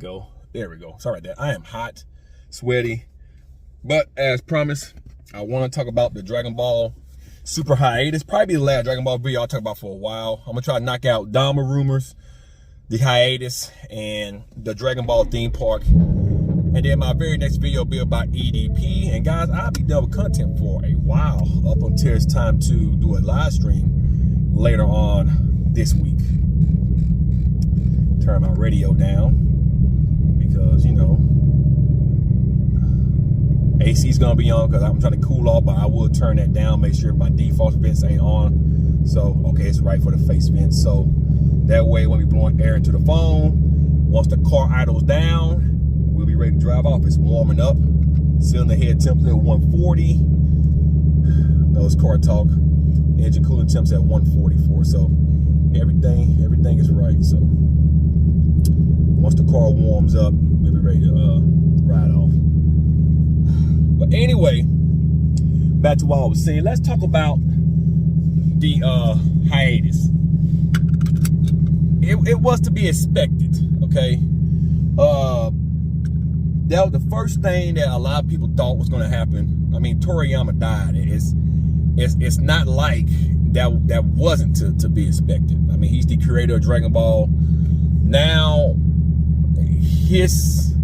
go. There we go. Sorry about that. I am hot, sweaty. But as promised, I want to talk about the Dragon Ball Super Hiatus. Probably the last Dragon Ball video I'll talk about for a while. I'm going to try to knock out Daima rumors, the hiatus, and the Dragon Ball theme park. And then my very next video will be about EDP. And guys, I'll be done with content for a while up until it's time to do a live stream later on this week. Turn my radio down because, you know, AC's gonna be on because I'm trying to cool off, but I will turn that down, make sure my default vents ain't on. So, okay, it's right for the face vent. So that way when we blowing air into the phone, once the car idles down, we'll be ready to drive off. It's warming up. Cylinder head temperature at 140. Those car talk. Engine cooling temps at 144. So everything is right. So once the car warms up, we'll be ready to ride off. But anyway, back to what I was saying. Let's talk about the hiatus. It was to be expected, okay? That was the first thing that a lot of people thought was going to happen. I mean, Toriyama died. It's not like that wasn't to be expected. I mean, he's the creator of Dragon Ball. Now, his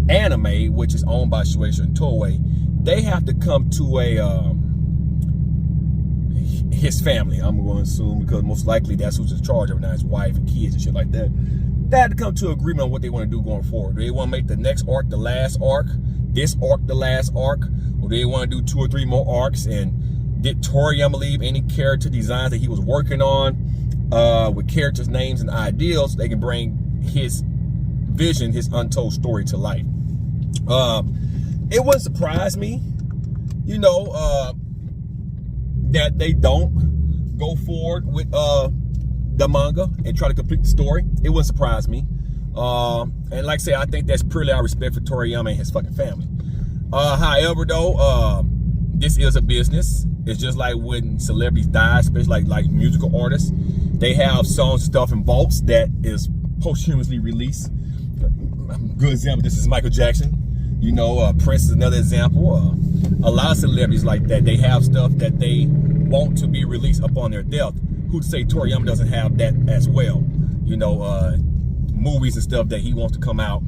anime, which is owned by Shueisha and Toei, they have to come to his family, I'm going to assume, because most likely that's who's in charge of it now, his wife and kids and shit like that. They had to come to an agreement on what they want to do going forward. Do they want to make the next arc the last arc, this arc the last arc, or do they want to do 2 or 3 more arcs? And did Toriyama leave any character designs that he was working on with characters' names and ideals so they can bring his vision, his untold story to life? It wouldn't surprise me, you know, that they don't go forward with the manga and try to complete the story. It wouldn't surprise me. And like I said, I think that's purely our respect for Toriyama and his fucking family. However, though, this is a business. It's just like when celebrities die, especially like musical artists. They have songs, stuff, and vaults that is posthumously released. Good example, this is Michael Jackson. You know, Prince is another example. A lot of celebrities like that, they have stuff that they want to be released upon their death. Who'd say Toriyama doesn't have that as well? You know, movies and stuff that he wants to come out,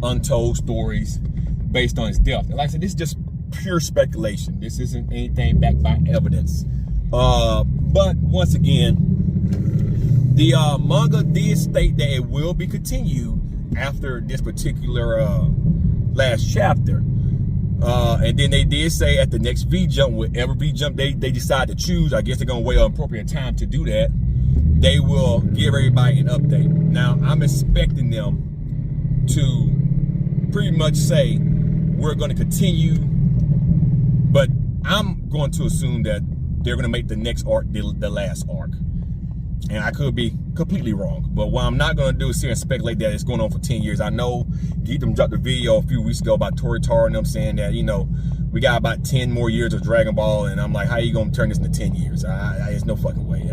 untold stories based on his death. And like I said, this is just pure speculation. This isn't anything backed by evidence. But once again, the manga did state that it will be continued after this particular last chapter. And then they did say at the next V-Jump, whatever V-Jump they decide to choose, I guess they're going to wait an appropriate time to do that, they will give everybody an update. Now, I'm expecting them to pretty much say, we're going to continue, but I'm going to assume that they're going to make the next arc the last arc. And I could be completely wrong. But what I'm not going to do is sit and speculate that it's going on for 10 years. I know Geekdom dropped a video a few weeks ago about Toritar and them saying that, you know, we got about 10 more years of Dragon Ball. And I'm like, how are you going to turn this into 10 years? There's no fucking way.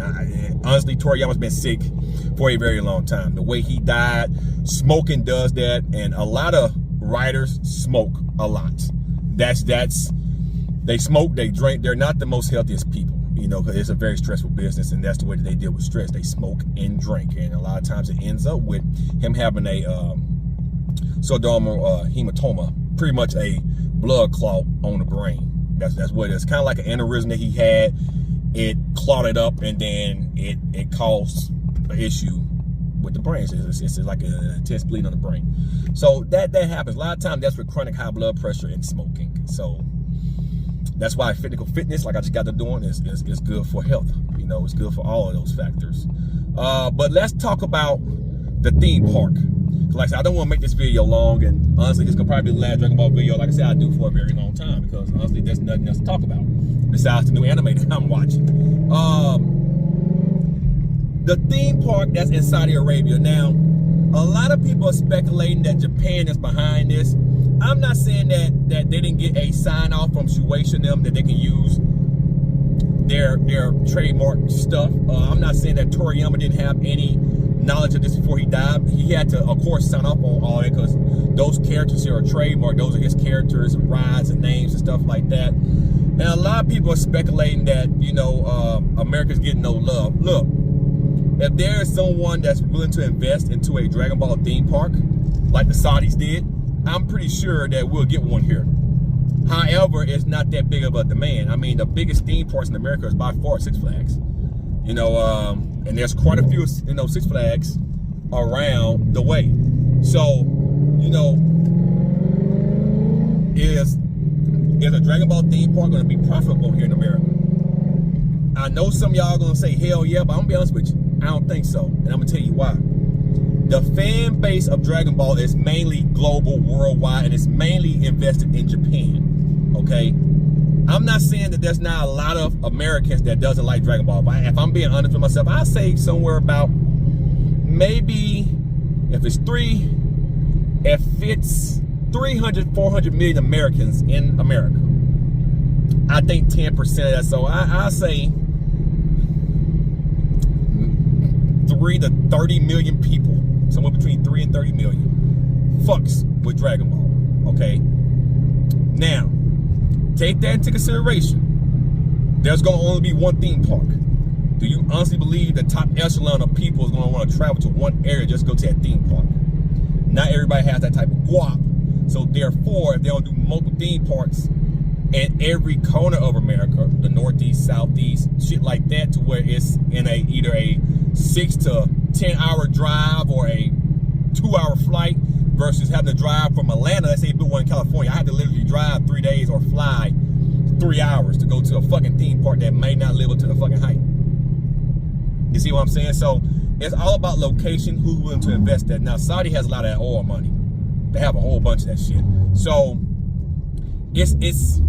Honestly, Toriyama's been sick for a very long time. The way he died, smoking does that. And a lot of writers smoke a lot. They smoke, they drink. They're not the most healthiest people. You know, because it's a very stressful business, and that's the way that they deal with stress. They smoke and drink, and a lot of times it ends up with him having a subdermal hematoma, pretty much a blood clot on the brain. That's what it is. Kind of like an aneurysm that he had. It clotted up, and then it caused an issue with the brain. It's like an intense bleeding on the brain. So that happens. A lot of times that's with chronic high blood pressure and smoking. So that's why physical fitness, like I just got to doing, is good for health. You know, it's good for all of those factors. But let's talk about the theme park. Like I said, I don't want to make this video long, and honestly, this is gonna probably be the last Dragon Ball video, like I said, I do for a very long time, because honestly, there's nothing else to talk about besides the new anime that I'm watching. The theme park that's in Saudi Arabia. Now, a lot of people are speculating that Japan is behind this. I'm not saying that they didn't get a sign off from Shueisha and them that they can use their trademark stuff. I'm not saying that Toriyama didn't have any knowledge of this before he died. He had to, of course, sign up on all that because those characters here are trademarked. Those are his characters and rides and names and stuff like that. And a lot of people are speculating that, you know, America's getting no love. Look, if there is someone that's willing to invest into a Dragon Ball theme park, like the Saudis did, I'm pretty sure that we'll get one here. However, it's not that big of a demand. I mean, the biggest theme parks in America is by far Six Flags. You know, and there's quite a few, you know, Six Flags around the way. So, you know, is a Dragon Ball theme park going to be profitable here in America? I know some of y'all are going to say, hell yeah, but I'm going to be honest with you. I don't think so. And I'm going to tell you why. The fan base of Dragon Ball is mainly global, worldwide, and it's mainly invested in Japan. Okay? I'm not saying that there's not a lot of Americans that doesn't like Dragon Ball. But if I'm being honest with myself, I'd say somewhere about maybe if it's 300, 400 million Americans in America. I think 10% of that. So I say 3 to 30 million people, somewhere between 3 and 30 million, fucks with Dragon Ball. Okay? Now, take that into consideration. There's going to only be one theme park. Do you honestly believe the top echelon of people is going to want to travel to one area just to go to that theme park? Not everybody has that type of guap. So therefore, if they don't do multiple theme parks in every corner of America, the Northeast, Southeast, shit like that, to where it's in either a 6 to 10 hour drive or a 2-hour flight versus having to drive from Atlanta, let's say you built one in California, I had to literally drive 3 days or fly 3 hours to go to a fucking theme park that may not live up to the fucking height. You see what I'm saying? So it's all about location, who's willing to invest that. Now, Saudi has a lot of that oil money. They have a whole bunch of that shit. So it's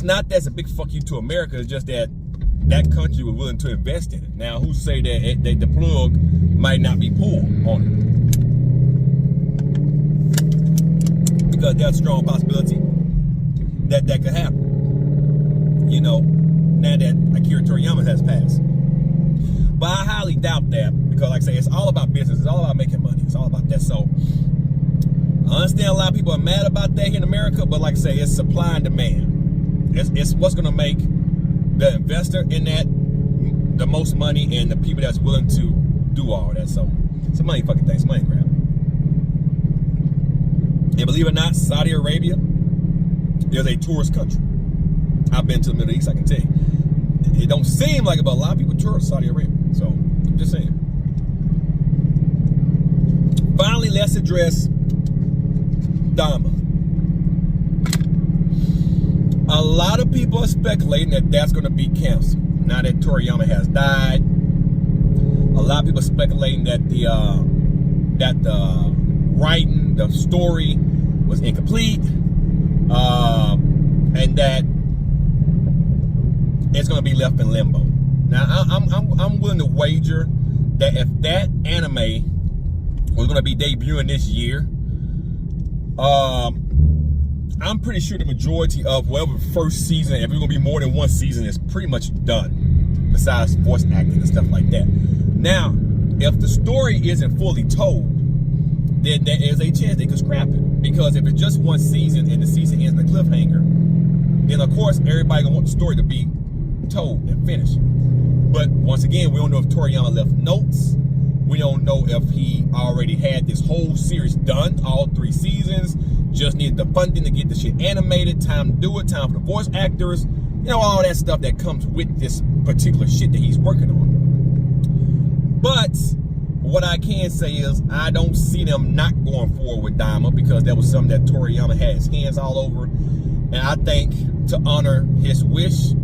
not that's a big fuck you to America. It's just that that country was willing to invest in it. Now, who say that the plug might not be pulled on it? Because there's a strong possibility that that could happen. You know, now that Akira Toriyama has passed. But I highly doubt that because, like I say, it's all about business. It's all about making money. It's all about that. So I understand a lot of people are mad about that here in America, but like I say, it's supply and demand. It's what's going to make the investor in that the most money and the people that's willing to do all that. So it's a money fucking thing. It's a money grab. And believe it or not, Saudi Arabia is a tourist country. I've been to the Middle East, I can tell you. It don't seem like it, but a lot of people tour Saudi Arabia. So I'm just saying. Finally, let's address Daima. A lot of people are speculating that that's going to be canceled now that Toriyama has died. A lot of people are speculating that the writing, the story was incomplete, and that it's going to be left in limbo. Now, I'm willing to wager that if that anime was going to be debuting this year, I'm pretty sure the majority of whatever first season, if it's going to be more than one season, is pretty much done, besides voice acting and stuff like that. Now, if the story isn't fully told, then there is a chance they could scrap it. Because if it's just one season and the season ends in a cliffhanger, then of course everybody gonna want the story to be told and finished. But once again, we don't know if Toriyama left notes. We don't know if he already had this whole series done, all 3 seasons, just needed the funding to get the shit animated, time to do it, time for the voice actors, you know, all that stuff that comes with this particular shit that he's working on. But what I can say is I don't see them not going forward with Daima, because that was something that Toriyama had his hands all over. And I think to honor his wish,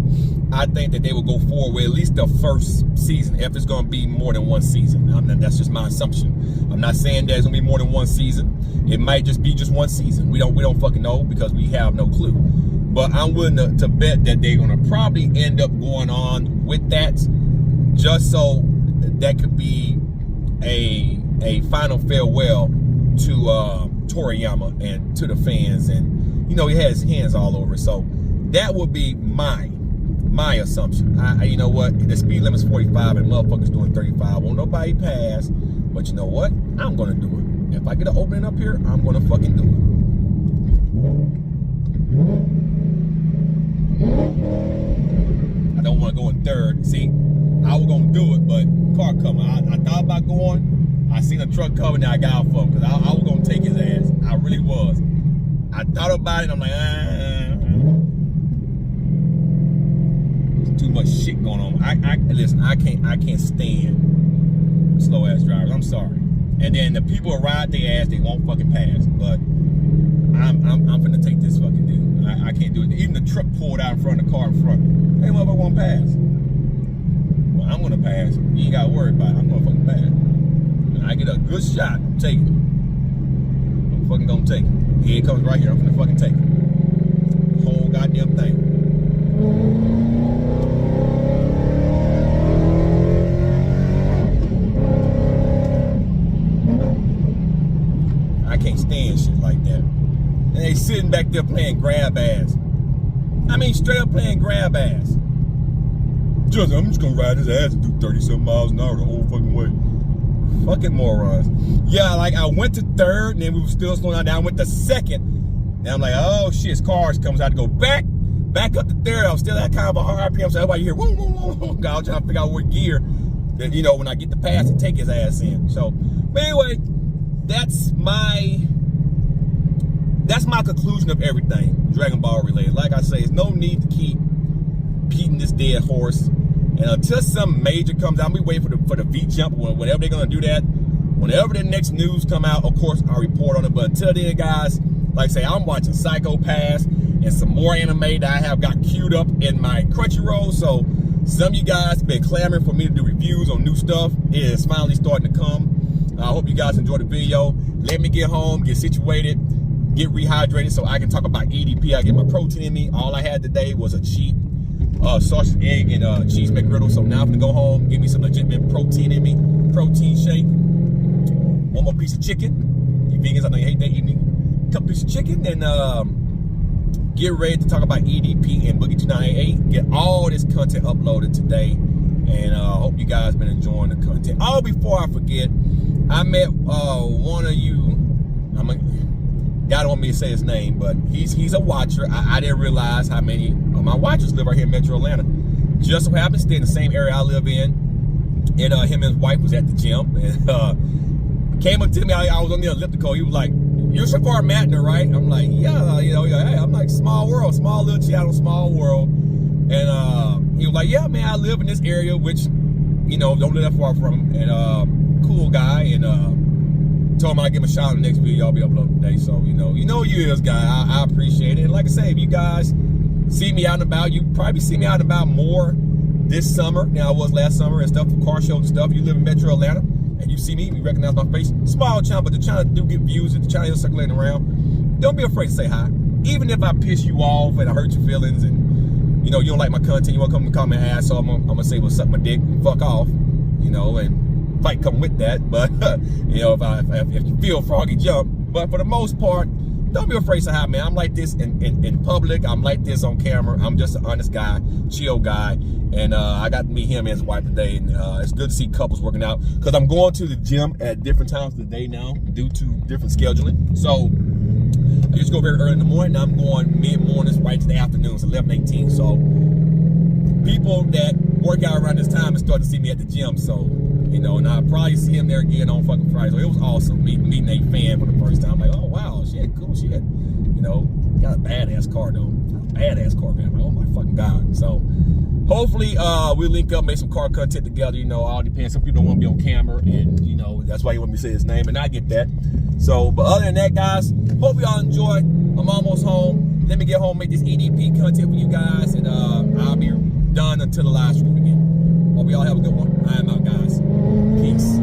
I think that they will go forward with at least the first season, if it's going to be more than one season. That's just my assumption. I'm not saying there's going to be more than one season. It might just be just one season. We don't fucking know, because we have no clue. But I'm willing to bet that they're going to probably end up going on with that, just so that could be a final farewell to Toriyama and to the fans. And, you know, he has his hands all over. So that would be my My assumption. You know what? The speed limit is 45 and motherfuckers doing 35. Won't nobody pass. But you know what? I'm gonna do it. If I get an opening up here, I'm gonna fucking do it. I don't want to go in third. See, I was gonna do it, but car coming. I thought about going. I seen a truck coming, and I got off of because I was gonna take his ass. I really was. I thought about it. I'm like, too much shit going on. Listen, I can't stand slow ass drivers. I'm sorry. And then the people who ride their ass, they won't fucking pass. But I'm finna take this fucking dude. I can't do it. Even the truck pulled out in front of the car in front. Hey, motherfucker won't pass. Well, I'm gonna pass. You ain't gotta worry about it. I'm gonna fucking pass. When I get a good shot, I'm taking it. I'm fucking gonna take it. Here it comes right here. I'm finna fucking take it. The whole goddamn thing. I can't stand shit like that. And they sitting back there playing grab ass. I mean, straight up playing grab ass. I'm just gonna ride his ass and do 30-something miles an hour the whole fucking way. Fucking morons. Yeah, like I went to third and then we were still slowing down. I went to second. Now I'm like, oh shit, his cars comes out to go back up to third. I was still at kind of a hard RPM, so everybody here, whoom, whoom, whoom, whoom. I was trying to figure out what gear that, you know, when I get the pass to take his ass in. So, but anyway, that's my conclusion of everything Dragon Ball related. Like I say, there's no need to keep beating this dead horse. And until some major comes out, we wait for the V jump, whenever they're gonna do that. Whenever the next news come out, of course I'll report on it. But until then, guys, like I say, I'm watching Psycho Pass and some more anime that I have got queued up in my Crunchyroll. So some of you guys have been clamoring for me to do reviews on new stuff. It is finally starting to come. I hope you guys enjoyed the video. Let me get home, get situated, get rehydrated so I can talk about EDP. I get my protein in me. All I had today was a cheat sausage, egg, and cheese McGriddle. So now I'm gonna go home, give me some legitimate protein in me, protein shake. One more piece of chicken. You vegans, I know you hate that eating. Couple pieces of chicken, and get ready to talk about EDP and Boogie 2988. Get all this content uploaded today, and hope you guys been enjoying the content. Oh, before I forget, I met one of you. God don't want me to say his name, but he's a watcher. I didn't realize how many of my watchers live right here in Metro Atlanta. Just so happens to stay in the same area I live in, and him and his wife was at the gym, and came up to me. I was on the elliptical. He was like, "You're Savar Matner, right?" I'm like, "Yeah, you know, hey, I'm like small world, small little channel, small world." And he was like, "Yeah, man, I live in this area, which, you know, don't live that far from him." And cool guy, and told him I'd give him a shout out in the next video y'all be uploading today. So, you know you is, guy. I appreciate it. And like I say, if you guys see me out and about, you probably see me out and about more this summer than I was last summer and stuff, for car shows and stuff. You live in Metro Atlanta and you see me, you recognize my face. Small channel, but the channel do get views, the channel is circulating around. Don't be afraid to say hi. Even if I piss you off and I hurt your feelings and, you know, you don't like my content, you want to come and call me an ass, so I'm gonna say, well, suck my dick and fuck off, you know, and fight come with that. But you know, if you feel froggy, jump. But for the most part, don't be afraid to say hi, man. I'm like this in public. I'm like this on camera. I'm just an honest guy, chill guy. And I got to meet him and his wife today, and it's good to see couples working out, because I'm going to the gym at different times of the day now due to different scheduling. So I used to go very early in the morning. Now I'm going mid-mornings right to the afternoons, 11:18. So people that work out around this time and start to see me at the gym. So, you know, and I'll probably see him there again on fucking Friday. So it was awesome meeting a fan for the first time. I'm like, oh wow, she had cool. She had, you know, got a badass car though. Badass car, man. I'm like, oh my fucking God. So hopefully we'll link up, make some car content together. You know, all depends. Some people don't want to be on camera, and you know, that's why you want me to say his name, and I get that. So, but other than that, guys, hope y'all enjoy. I'm almost home. Let me get home, make this EDP content for you guys, and I'll be done until the live stream again. Hope y'all have a good one. I am out, guys. Peace.